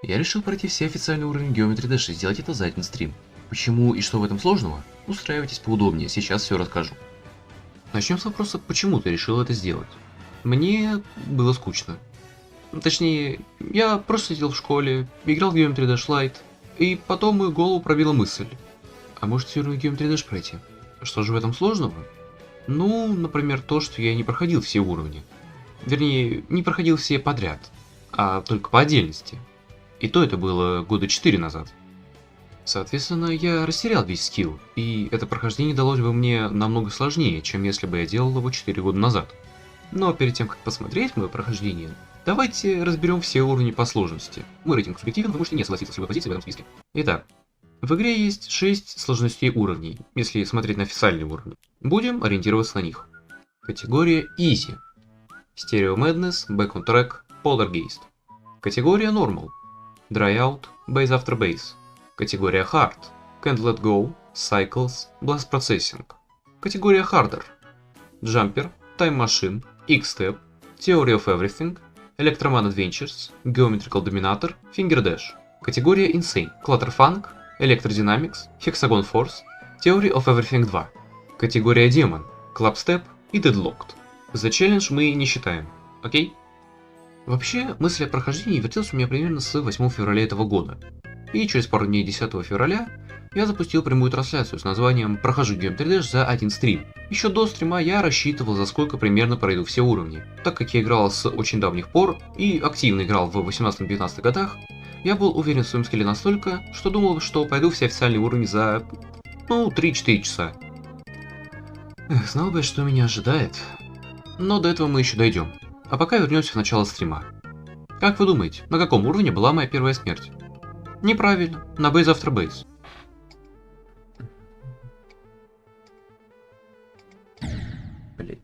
Я решил пройти все официальные уровни Geometry Dash и сделать это за один стрим. Почему и что в этом сложного? Устраивайтесь поудобнее, сейчас все расскажу. Начнем с вопроса, почему ты решил это сделать? Мне было скучно. Точнее, я просто сидел в школе, играл в Geometry Dash Lite, и потом мою голову пробила мысль. А может все равно Geometry Dash пройти? Что же в этом сложного? Ну, например, то, что я не проходил все уровни. Вернее, не проходил все подряд, а только по отдельности. И то это было года 4 назад. Соответственно, я растерял весь скилл, и это прохождение далось бы мне намного сложнее, чем если бы я делал его 4 года назад. Но перед тем, как посмотреть мое прохождение, давайте разберем все уровни по сложности. Мой рейтинг субъективен, вы можете не согласиться с любой позицией в этом списке. Итак, в игре есть 6 сложностей уровней, если смотреть на официальные уровни. Будем ориентироваться на них. Категория Easy. Stereo Madness, Back on Track, Poltergeist. Категория Normal. Dry Out, Base After Base. Категория Hard. Can't Let Go, Cycles, Blast Processing. Категория Harder. Jumper, Time Machine, X-Step, Theory of Everything, Electroman Adventures, Geometrical Dominator, Finger Dash. Категория Insane, Clutter Funk, Electrodynamics, Hexagon Force, Theory of Everything 2. Категория Demon, Club Step и Deadlocked. За челлендж мы не считаем, окей? Вообще, мысль о прохождении вертелась у меня примерно с 8 февраля этого года. И через пару дней 10 февраля я запустил прямую трансляцию с названием «Прохожу Geometry Dash за один стрим». Еще до стрима я рассчитывал, за сколько примерно пройду все уровни. Так как я играл с очень давних пор и активно играл в 18-19 годах, я был уверен в своем скилле настолько, что думал, что пройду все официальные уровни за, 3-4 часа. Эх, знал бы, что меня ожидает. Но до этого мы еще дойдем. А пока вернемся в начало стрима. Как вы думаете, на каком уровне была моя первая смерть? Неправильно, на Base After Base. Блять.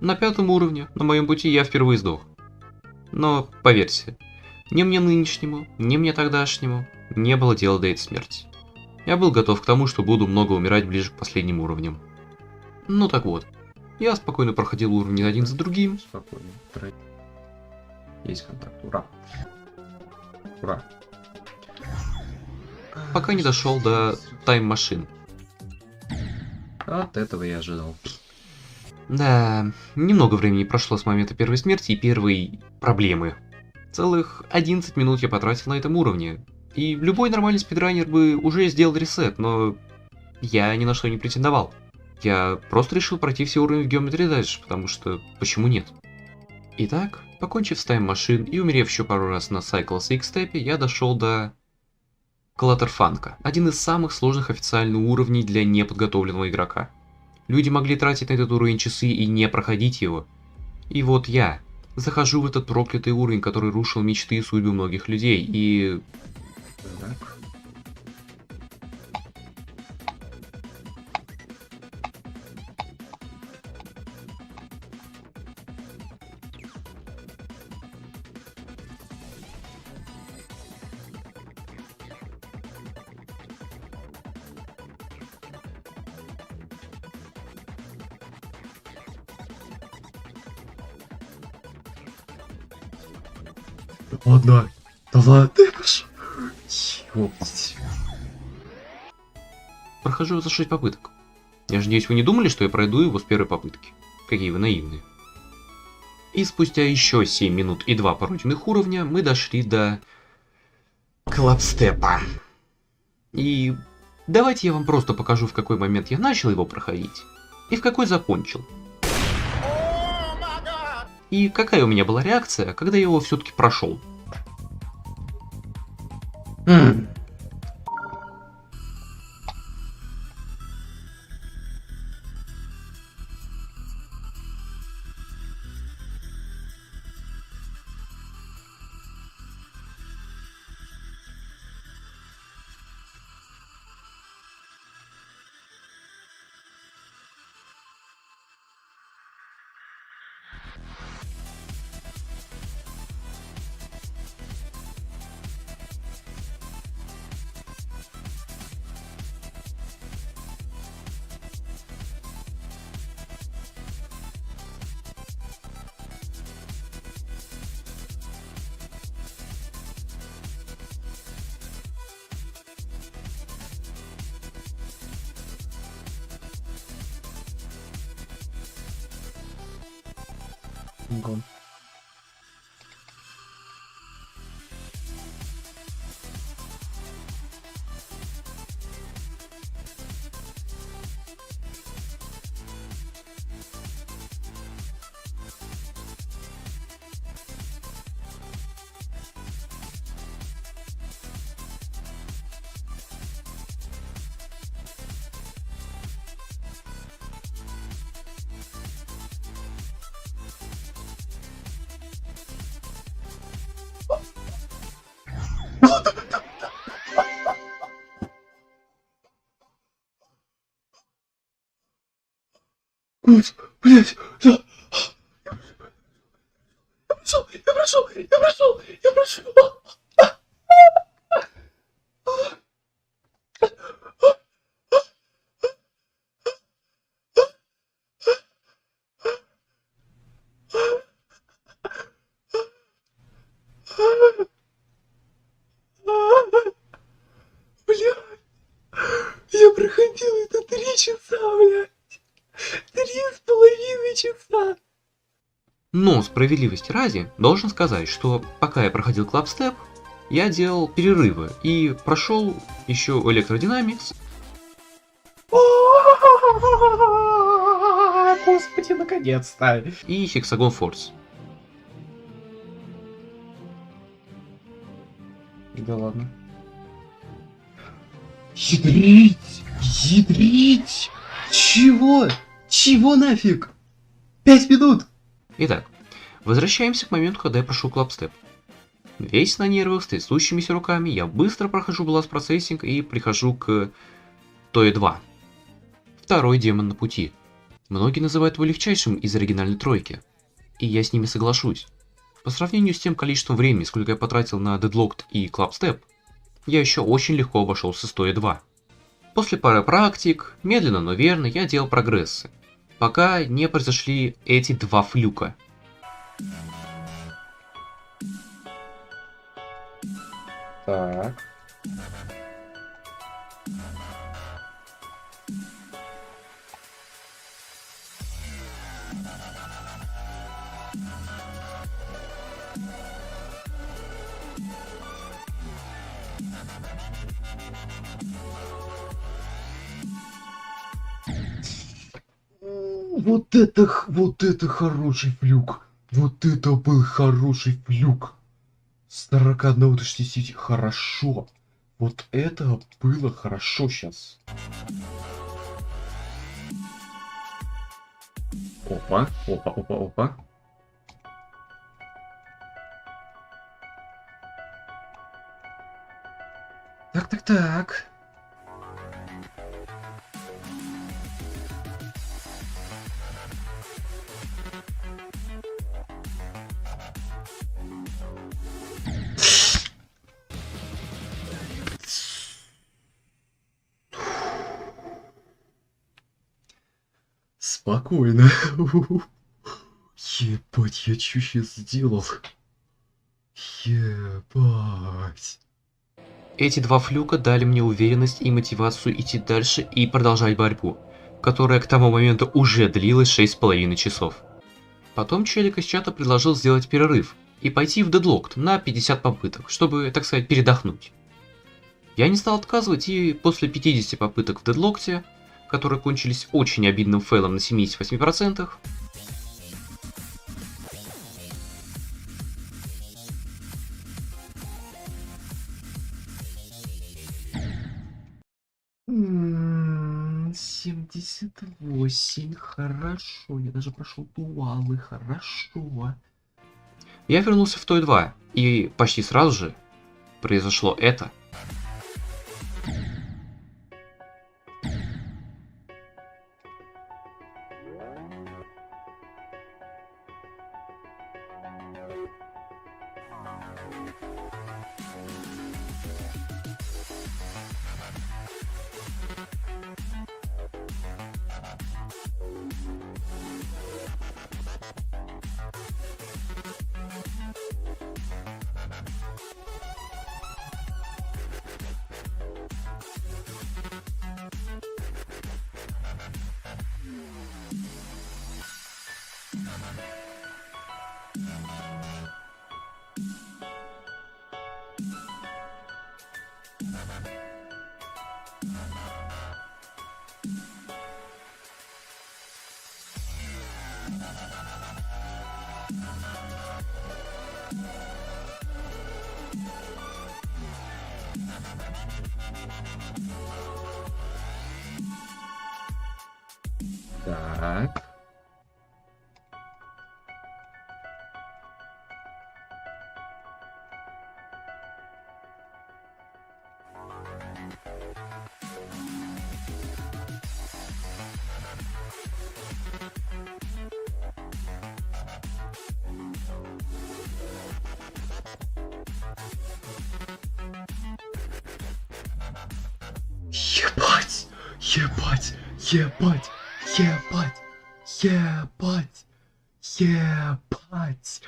На 5-м уровне, на моем пути, я впервые сдох. Но, поверьте, ни мне нынешнему, ни мне тогдашнему не было дела до этой смерти. Я был готов к тому, что буду много умирать ближе к последним уровням. Ну так вот, я спокойно проходил уровни один за другим. Спокойно. Есть контакт. Ура. Ура. Пока не дошел до Time Machine. От этого я ожидал. Да, немного времени прошло с момента первой смерти и первой проблемы. Целых 11 минут я потратил на этом уровне. И любой нормальный спидранер бы уже сделал ресет, но я ни на что не претендовал. Я просто решил пройти все уровни в Geometry Dash, потому что почему нет? Итак, покончив с Time Machine и умерев еще пару раз на Cycles и X-Step, я дошел до Clutter Funk, один из самых сложных официальных уровней для неподготовленного игрока. Люди могли тратить на этот уровень часы и не проходить его. И вот я захожу в этот проклятый уровень, который рушил мечты и судьбы многих людей, и... Так. Ладно. Да ладно. Ёптить. Прохожу за 6 попыток. Я надеюсь, вы не думали, что я пройду его с первой попытки? Какие вы наивные. И спустя еще 7 минут и 2 пройденных уровня мы дошли до Клабстепа. И давайте я вам просто покажу, в какой момент я начал его проходить и в какой закончил. И какая у меня была реакция, когда я его все-таки прошел. Гон. Блять, я прошел. Бля, я проходил это 3 часа, блядь. 3,5 часа. Но справедливости ради, должен сказать, что пока я проходил клабстеп, я делал перерывы и прошел еще Electrodynamics. Господи, наконец-то. И Hexagon Force. Да ладно. Ядрить! Чего? Чего нафиг? 5 минут! Итак, возвращаемся к моменту, когда я прошел клабстеп. Весь на нервах, с трясущимися руками, я быстро прохожу Blast Processing и прихожу к TOE 2. Второй демон на пути. Многие называют его легчайшим из оригинальной тройки. И я с ними соглашусь. По сравнению с тем количеством времени, сколько я потратил на Deadlocked и Clubstep, я еще очень легко обошелся с TOE 2. После пары практик, медленно, но верно, я делал прогрессы, пока не произошли эти два флюка. Так. Вот это хороший флюк. Вот это был хороший флюк. С 41 до 60. Хорошо. Вот это было хорошо сейчас. Опа, опа, опа, опа. Так. Спокойно. Ебать, я чё сейчас сделал? Ебать. Эти два флюка дали мне уверенность и мотивацию идти дальше и продолжать борьбу, которая к тому моменту уже длилась 6,5 часов. Потом челик из чата предложил сделать перерыв и пойти в Deadlocked на 50 попыток, чтобы, так сказать, передохнуть. Я не стал отказывать, и после 50 попыток в Deadlocked, которые кончились очень обидным фейлом на 78%, М, 78, хорошо. Я даже прошел дуалы, хорошо. я вернулся в TOE 2, и почти сразу же произошло это. Так. Ебать! Ебать! Ебать! Ебать! Ебать! Ебать!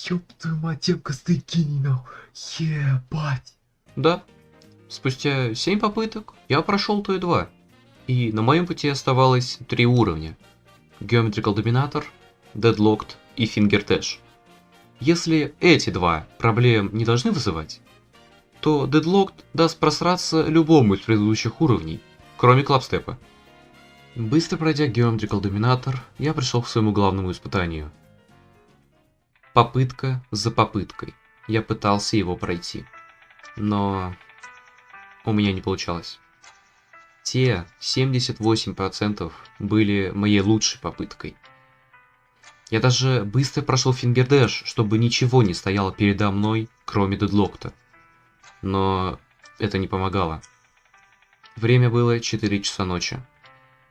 Ёб твою мать, девка, ты гений, нахуй! Ебать! Да, спустя 7 попыток я прошел то и 2. И на моем пути оставалось 3 уровня. Geometrical Dominator, Deadlocked и Finger Dash. Если эти два проблем не должны вызывать, то Deadlocked даст просраться любому из предыдущих уровней, кроме клабстепа. Быстро пройдя Geometrical Dominator, я пришел к своему главному испытанию. Попытка за попыткой. Я пытался его пройти. Но у меня не получалось. Те 78% были моей лучшей попыткой. Я даже быстро прошел Finger Dash, чтобы ничего не стояло передо мной, кроме Дедлокта. Но это не помогало. Время было 4 часа ночи.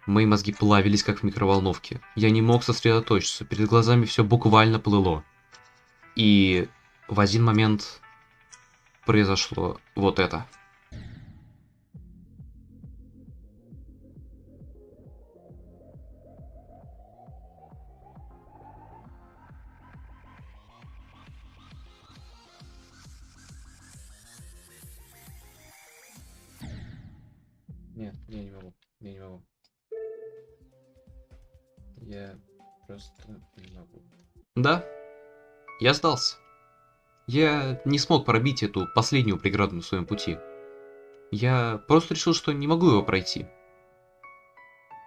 Мои мозги плавились, как в микроволновке. Я не мог сосредоточиться, перед глазами все буквально плыло. И в один момент произошло вот это. Нет, я не могу. Я не могу. Я просто не могу. Да, я сдался. Я не смог пробить эту последнюю преграду на своем пути. Я просто решил, что не могу его пройти.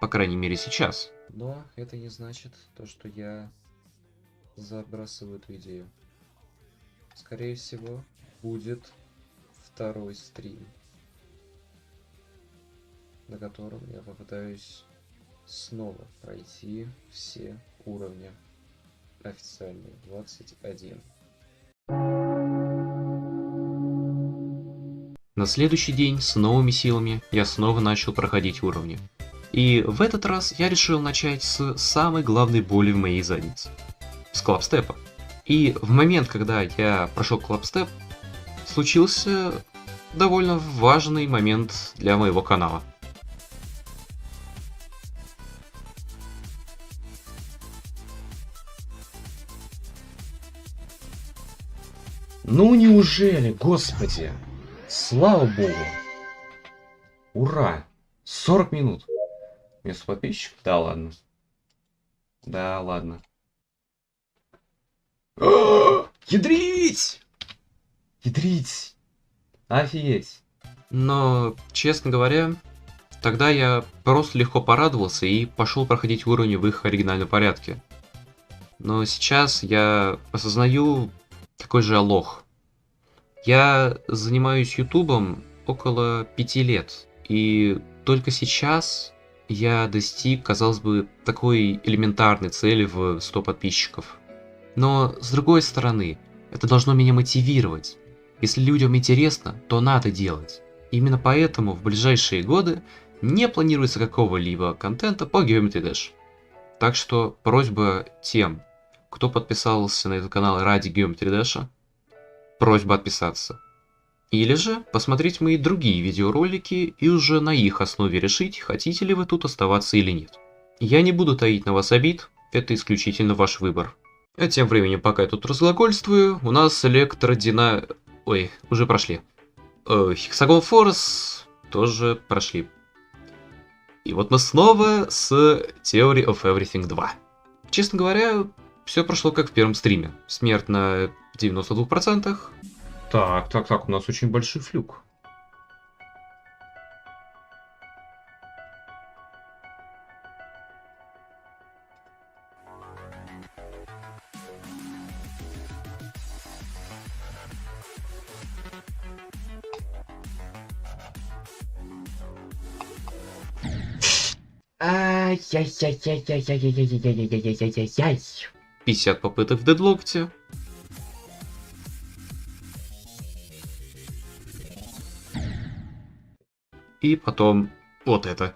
По крайней мере сейчас. Но это не значит то, что я забрасываю эту идею. Скорее всего, будет второй стрим, на котором я попытаюсь снова пройти все уровни официальные 21. На следующий день с новыми силами я снова начал проходить уровни. И в этот раз я решил начать с самой главной боли в моей заднице. С клабстепа. И в момент, когда я прошел клабстеп, случился довольно важный момент для моего канала. Ну неужели, господи? Слава богу. Ура. 40 минут. Вместо подписчиков? Да ладно. Да ладно. Ядрить! Ядрить! Офигеть! Но, честно говоря, тогда я просто легко порадовался и пошел проходить уровни в их оригинальном порядке. Но сейчас я осознаю, какой же я лох. Я занимаюсь ютубом около 5 лет, и только сейчас я достиг, казалось бы, такой элементарной цели в 100 подписчиков. Но, с другой стороны, это должно меня мотивировать. Если людям интересно, то надо делать. Именно поэтому в ближайшие годы не планируется какого-либо контента по Geometry Dash. Так что просьба тем, кто подписался на этот канал ради Geometry Dash, просьба отписаться. Или же посмотреть мои другие видеоролики и уже на их основе решить, хотите ли вы тут оставаться или нет. Я не буду таить на вас обид, это исключительно ваш выбор. А тем временем, пока я тут разглагольствую, у нас электродина... Ой, уже прошли. Hexagon Force тоже прошли. И вот мы снова с Theory of Everything 2. Честно говоря, все прошло как в первом стриме. Смерть на 92%. Так, у нас очень большой флюк. Ай-яй-яй-яй-яй-яй-яй-яй-яй-яй-яй-яй-яй-яй-яй. 50 попыток в дедлокте. И потом вот это.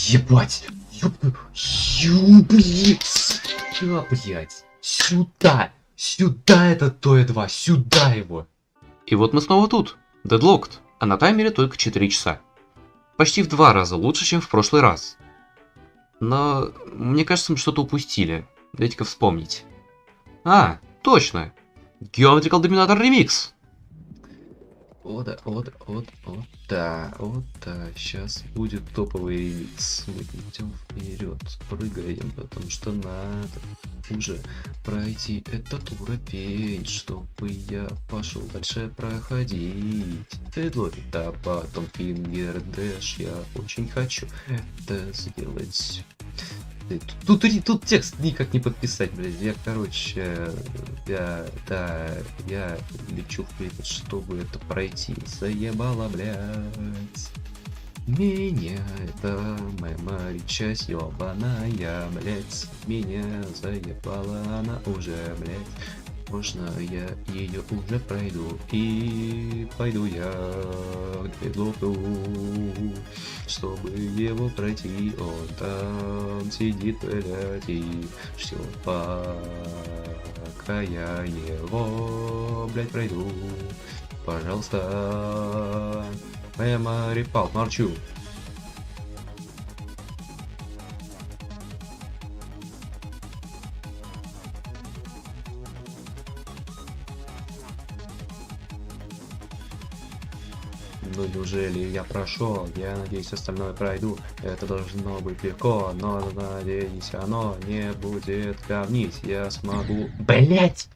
Ебать! Блядь! Сюда, блядь! Сюда! Сюда это ТОЭ-2! Сюда его! И вот мы снова тут. Дедлокт. А на таймере только 4 часа. Почти в 2 раза лучше, чем в прошлый раз. Но мне кажется, мы что-то упустили. Дайте-ка вспомнить. А, точно. Geometrical Dominator Remix. Вот да. Сейчас будет топовый ремикс. Мы идем вперед, прыгаем, потому что надо уже пройти этот уровень, чтобы я пошел дальше проходить. Дедлоки, да, потом фингер дэш. Я очень хочу это сделать. Тут текст никак не подписать, блядь. Я лечу вперед, чтобы это пройти. Заебало, блядь. Меня это memory часть ёбаная, блядь. Меня заебала она уже, блядь. Можно я ее уже пройду и пойду я к дедлоку, чтобы его пройти. Он там сидит, блядь, и ждет, пока я его, блядь, пройду. Пожалуйста, memory пал, молчу. Ну неужели я прошел? Я надеюсь, остальное пройду. Это должно быть легко, но надеюсь, оно не будет говнить. Я смогу... Блять!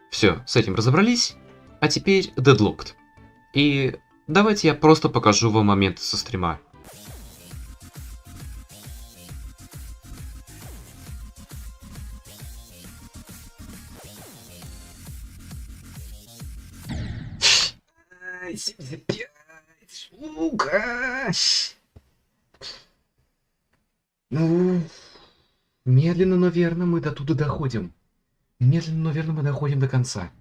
Все, с этим разобрались. А теперь Deadlocked. И давайте я просто покажу вам моменты со стрима. Сука! Ну, медленно, но верно мы до туда доходим. Медленно, но верно мы доходим до конца.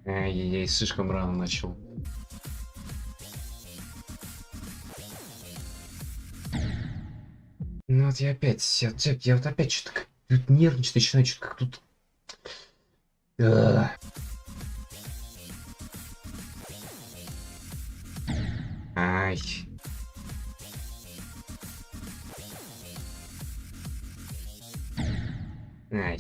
Ай-яй-яй, слишком рано начал. Ну вот я вот опять что-то тут нервничать начинаю, что-то как тут... Ай. Ай.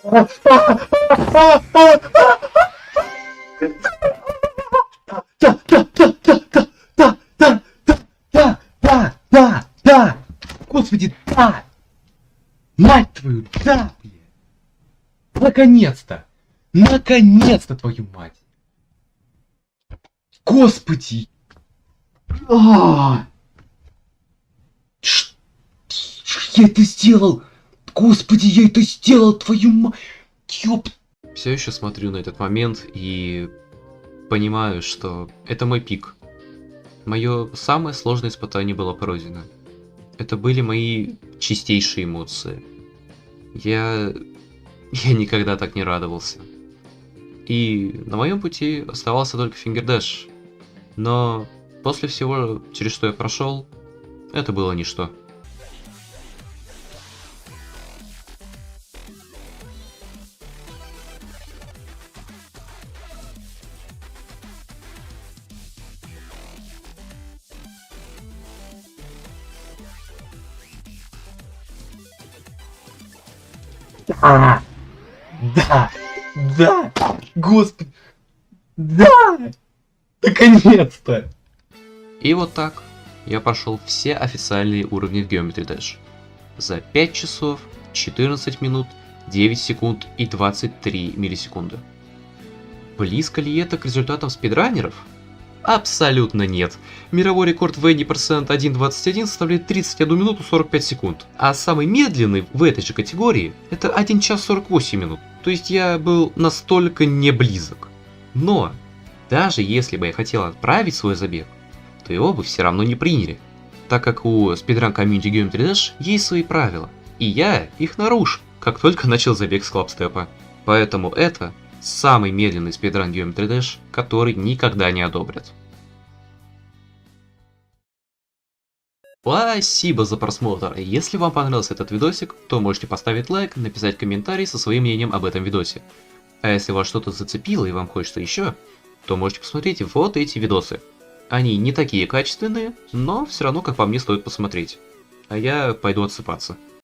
Да! Господи, да! Мать твою, да, блядь! Наконец-то! Наконец-то, твою мать! Господи! Я это сделал! Господи, я это сделал, твою мать! Ёп! Все еще смотрю на этот момент и понимаю, что это мой пик. Мое самое сложное испытание было пройдено. Это были мои чистейшие эмоции. Я никогда так не радовался. И на моем пути оставался только фингердэш. Но после всего, через что я прошел, это было ничто. Да! Да! Да! Господи! Да! Наконец-то! И вот так я прошел все официальные уровни в Geometry Dash. За 5 часов, 14 минут, 9 секунд и 23 миллисекунды. Близко ли это к результатам спидранеров? Абсолютно нет. Мировой рекорд в Any% 1.21 составляет 31 минуту 45 секунд. А самый медленный в этой же категории это 1 час 48 минут. То есть я был настолько не близок. Но даже если бы я хотел отправить свой забег, то его бы все равно не приняли. Так как у Speedrun Community Geometry Dash есть свои правила. И я их нарушу, как только начал забег с клапстепа. Поэтому это самый медленный спидран Geometry Dash, который никогда не одобрят. Спасибо за просмотр. Если вам понравился этот видосик, то можете поставить лайк, написать комментарий со своим мнением об этом видосе. А если вас что-то зацепило и вам хочется еще, то можете посмотреть вот эти видосы. Они не такие качественные, но все равно, как по мне, стоит посмотреть. А я пойду отсыпаться.